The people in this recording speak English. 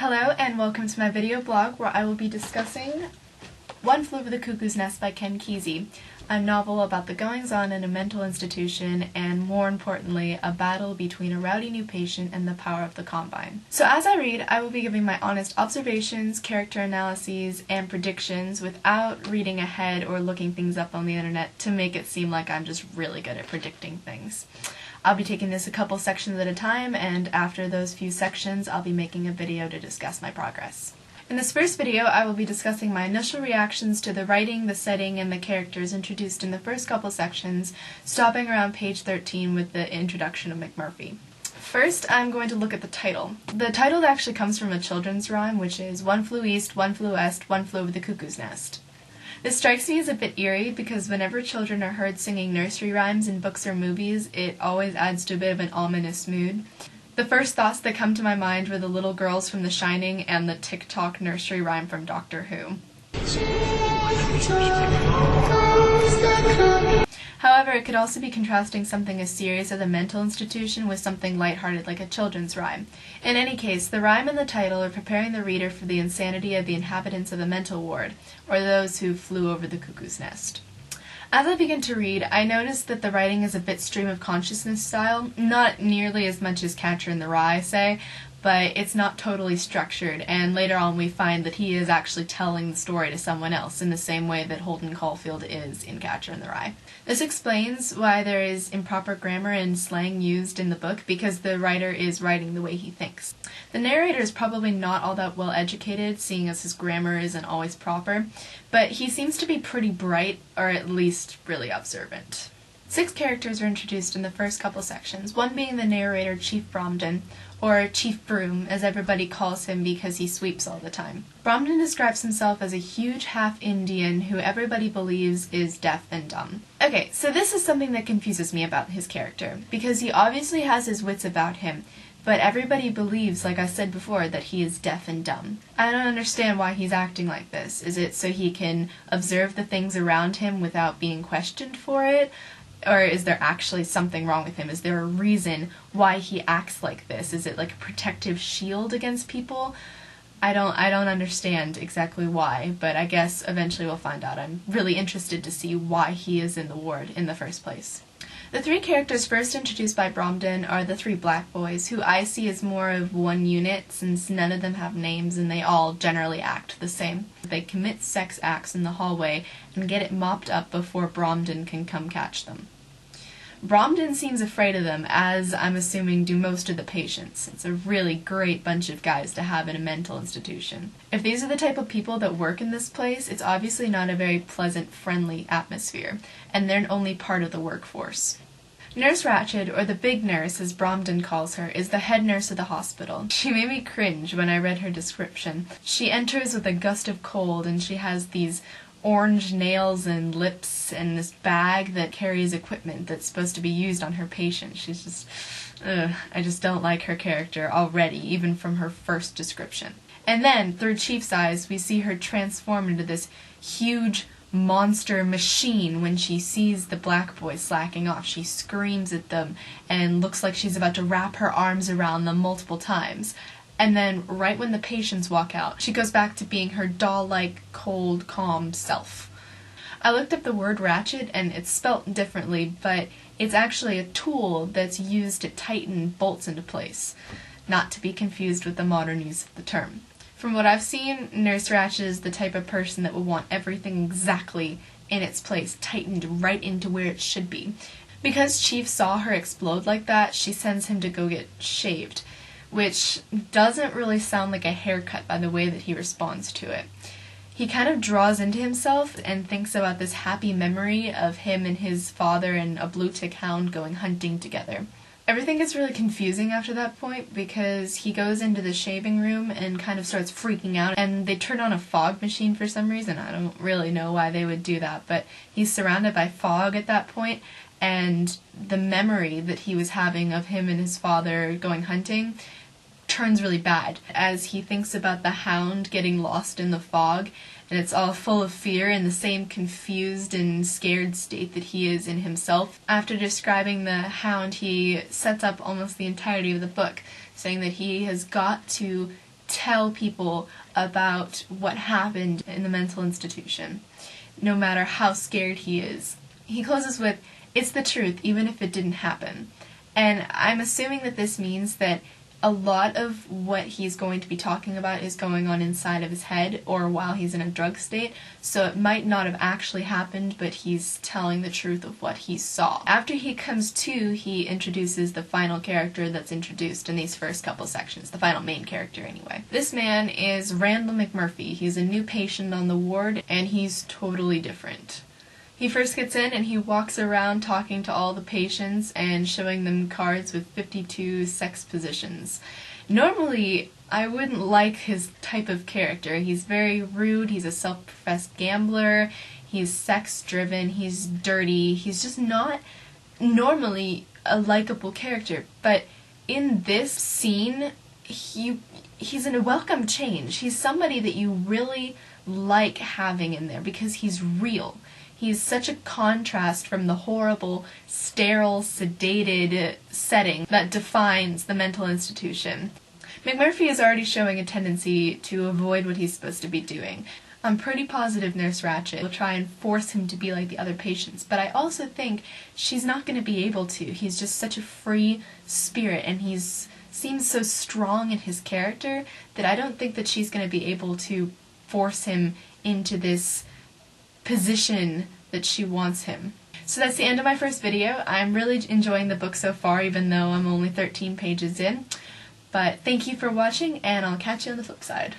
Hello and welcome to my video blog where I will be discussing One Flew Over the Cuckoo's Nest by Ken Kesey, a novel about the goings-on in a mental institution and, more importantly, a battle between a rowdy new patient and the power of the Combine. So as I read, I will be giving my honest observations, character analyses, and predictions without reading ahead or looking things up on the internet to make it seem like I'm just really good at predicting things. I'll be taking this a couple sections at a time, and after those few sections, I'll be making a video to discuss my progress. In this first video, I will be discussing my initial reactions to the writing, the setting, and the characters introduced in the first couple sections, stopping around page 13 with the introduction of McMurphy. First, I'm going to look at the title. The title actually comes from a children's rhyme, which is One flew east, one flew west, one flew over the cuckoo's nest. This strikes me as a bit eerie because whenever children are heard singing nursery rhymes in books or movies, it always adds to a bit of an ominous mood. The first thoughts that come to my mind were the little girls from The Shining and the TikTok nursery rhyme from Doctor Who. However, it could also be contrasting something as serious as a mental institution with something lighthearted like a children's rhyme. In any case, the rhyme and the title are preparing the reader for the insanity of the inhabitants of a mental ward, or those who flew over the cuckoo's nest. As I begin to read, I notice that the writing is a bit stream of consciousness style, not nearly as much as Catcher in the Rye, say, but it's not totally structured, and later on we find that he is actually telling the story to someone else in the same way that Holden Caulfield is in Catcher in the Rye. This explains why there is improper grammar and slang used in the book, because the writer is writing the way he thinks. The narrator is probably not all that well educated, seeing as his grammar isn't always proper, but he seems to be pretty bright, or at least really observant. 6 characters are introduced in the first couple sections, one being the narrator Chief Bromden, or Chief Broom, as everybody calls him because he sweeps all the time. Bromden describes himself as a huge half-Indian who everybody believes is deaf and dumb. Okay, so this is something that confuses me about his character, because he obviously has his wits about him, but everybody believes, like I said before, that he is deaf and dumb. I don't understand why he's acting like this. Is it so he can observe the things around him without being questioned for it? Or is there actually something wrong with him? Is there a reason why he acts like this? Is it like a protective shield against people? I don't understand exactly why, but I guess eventually we'll find out. I'm really interested to see why he is in the ward in the first place. The 3 characters first introduced by Bromden are the 3 black boys, who I see as more of one unit since none of them have names and they all generally act the same. They commit sex acts in the hallway and get it mopped up before Bromden can come catch them. Bromden seems afraid of them, as I'm assuming do most of the patients. It's a really great bunch of guys to have in a mental institution. If these are the type of people that work in this place, it's obviously not a very pleasant, friendly atmosphere, and they're only part of the workforce. Nurse Ratched, or the big nurse as Bromden calls her, is the head nurse of the hospital. She made me cringe when I read her description. She enters with a gust of cold, and she has these orange nails and lips and this bag that carries equipment that's supposed to be used on her patient. She's just, I just don't like her character already, even from her first description. And then, through Chief's eyes, we see her transform into this huge monster machine when she sees the black boys slacking off. She screams at them and looks like she's about to wrap her arms around them multiple times. And then, right when the patients walk out, she goes back to being her doll-like, cold, calm self. I looked up the word ratchet, and it's spelt differently, but it's actually a tool that's used to tighten bolts into place, not to be confused with the modern use of the term. From what I've seen, Nurse Ratched is the type of person that will want everything exactly in its place, tightened right into where it should be. Because Chief saw her explode like that, she sends him to go get shaved, which doesn't really sound like a haircut by the way that he responds to it. He kind of draws into himself and thinks about this happy memory of him and his father and a blue tick hound going hunting together. Everything gets really confusing after that point because he goes into the shaving room and kind of starts freaking out, and they turn on a fog machine for some reason. I don't really know why they would do that, but he's surrounded by fog at that point, and the memory that he was having of him and his father going hunting turns really bad as he thinks about the hound getting lost in the fog, and it's all full of fear in the same confused and scared state that he is in himself. After describing the hound, he sets up almost the entirety of the book, saying that he has got to tell people about what happened in the mental institution, no matter how scared he is. He closes with, "It's the truth, even if it didn't happen." And I'm assuming that this means that a lot of what he's going to be talking about is going on inside of his head or while he's in a drug state, so it might not have actually happened, but he's telling the truth of what he saw. After he comes to, he introduces the final character that's introduced in these first couple sections, the final main character anyway. This man is Randall McMurphy. He's a new patient on the ward, and he's totally different. He first gets in and he walks around talking to all the patients and showing them cards with 52 sex positions. Normally, I wouldn't like his type of character. He's very rude, he's a self-professed gambler, he's sex-driven, he's dirty, he's just not normally a likable character. But in this scene, he's a welcome change. He's somebody that you really like having in there because he's real. He's such a contrast from the horrible, sterile, sedated setting that defines the mental institution. McMurphy is already showing a tendency to avoid what he's supposed to be doing. I'm pretty positive Nurse Ratched will try and force him to be like the other patients, but I also think she's not going to be able to. He's just such a free spirit, and seems so strong in his character that I don't think that she's going to be able to force him into this position that she wants him. So that's the end of my first video. I'm really enjoying the book so far, even though I'm only 13 pages in. But thank you for watching, and I'll catch you on the flip side.